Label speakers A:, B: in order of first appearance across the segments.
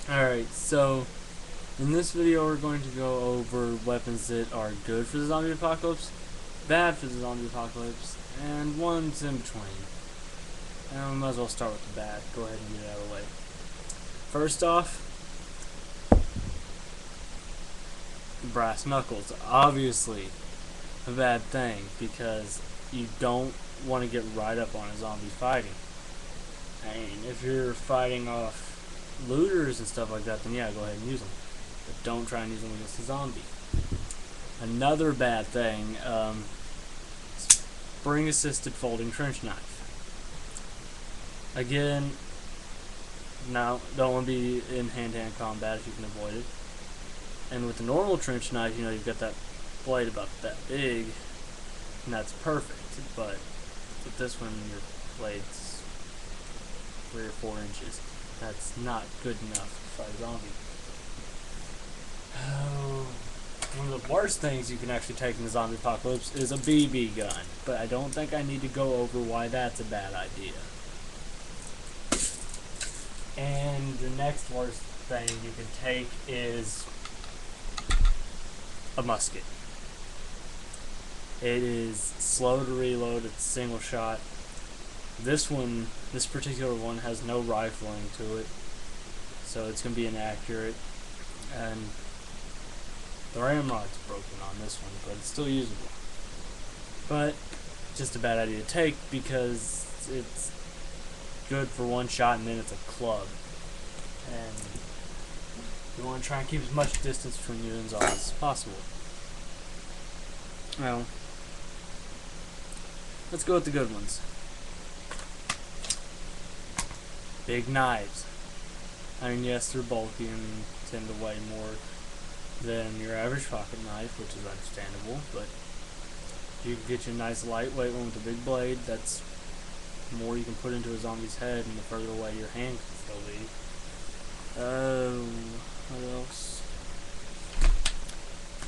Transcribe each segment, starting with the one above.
A: Alright, so in this video we're going to go over weapons that are good for the zombie apocalypse, bad for the zombie apocalypse, and ones in between. And we might as well start with the bad. Go ahead and get it out of the way. First off, brass knuckles. Obviously a bad thing because you don't want to get right up on a zombie fighting. I mean, if you're fighting off looters and stuff like that, then yeah, go ahead and use them. But don't try and use them against a zombie. Another bad thing, spring assisted folding trench knife. Again, now don't want to be in hand-to-hand combat if you can avoid it. And with the normal trench knife, you've got that blade about that big, and that's perfect. But with this one, your blade's 3 or 4 inches. That's not good enough to fight a zombie. Oh, one of the worst things you can actually take in the zombie apocalypse is a BB gun, but I don't think I need to go over why that's a bad idea. And the next worst thing you can take is a musket. It is slow to reload, it's single shot. This particular one has no rifling to it, so it's going to be inaccurate. And the ramrod's broken on this one, but it's still usable. But just a bad idea to take because it's good for one shot and then it's a club. And you want to try and keep as much distance between you and zombies as possible. Well, let's go with the good ones. Big knives. I mean, yes, they're bulky and tend to weigh more than your average pocket knife, which is understandable, but you can get you a nice lightweight one with a big blade. That's more you can put into a zombie's head, and the further away your hand can still be. What else?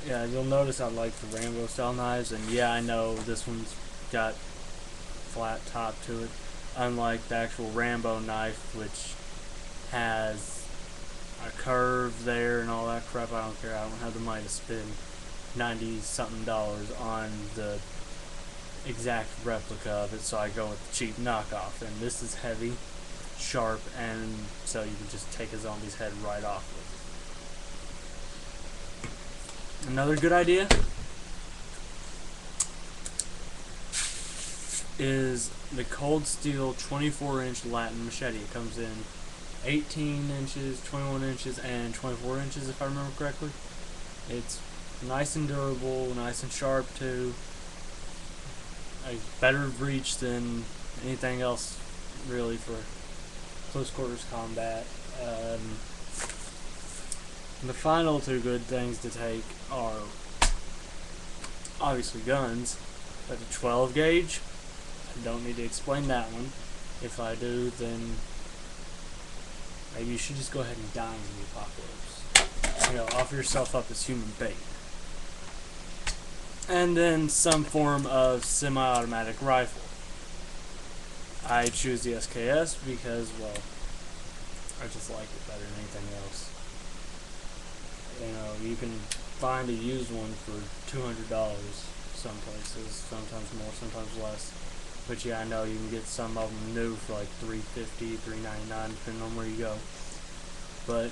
A: Yeah, you'll notice I like the Rambo style knives, and yeah, I know this one's got flat top to it, unlike the actual Rambo knife, which has a curve there and all that crap. I don't care. I don't have the money to spend $90-something on the exact replica of it, so I go with the cheap knockoff. And this is heavy, sharp, and so you can just take a zombie's head right off with it. Another good idea is the Cold Steel 24-inch Latin machete. It comes in 18 inches, 21 inches, and 24 inches if I remember correctly. It's nice and durable, nice and sharp too. A better reach than anything else really for close quarters combat. The final two good things to take are obviously guns, but the 12 gauge. I don't need to explain that one. If I do, then maybe you should just go ahead and die in the apocalypse. Offer yourself up as human bait. And then some form of semi-automatic rifle. I choose the SKS because, well, I just like it better than anything else. You can find a used one for $200 some places, sometimes more, sometimes less. But yeah, I know you can get some of them new for like $350, $399, depending on where you go. But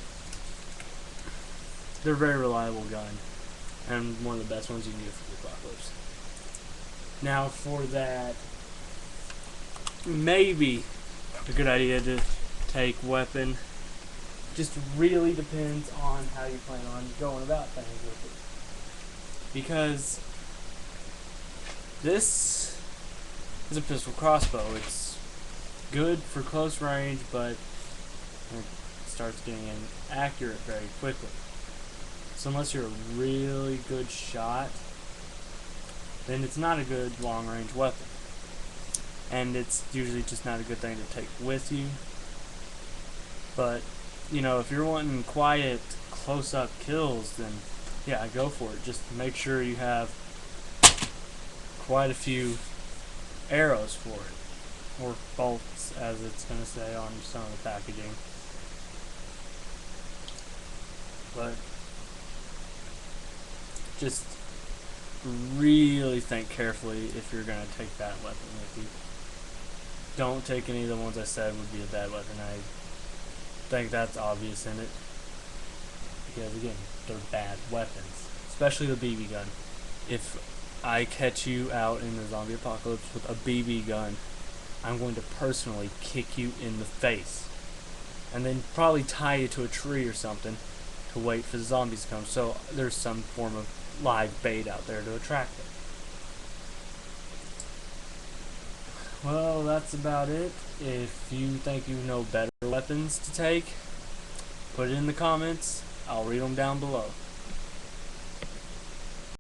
A: they're a very reliable gun, and one of the best ones you can get for the apocalypse. Now, for that, maybe a good idea to take weapon. Just really depends on how you plan on going about things with it. Because this is a pistol crossbow. It's good for close range, but it starts getting inaccurate very quickly. So unless you're a really good shot, then it's not a good long range weapon. And it's usually just not a good thing to take with you. But if you're wanting quiet, close-up kills, then yeah, go for it. Just make sure you have quite a few arrows for it, or bolts, as it's going to say on some of the packaging. But just really think carefully if you're going to take that weapon with you. Don't take any of the ones I said would be a bad weapon. I think that's obvious in it. Because again, they're bad weapons. Especially the BB gun. If I catch you out in the zombie apocalypse with a BB gun, I'm going to personally kick you in the face. And then probably tie you to a tree or something to wait for the zombies to come. So there's some form of live bait out there to attract them. Well, that's about it. If you think you know better weapons to take, put it in the comments. I'll read them down below.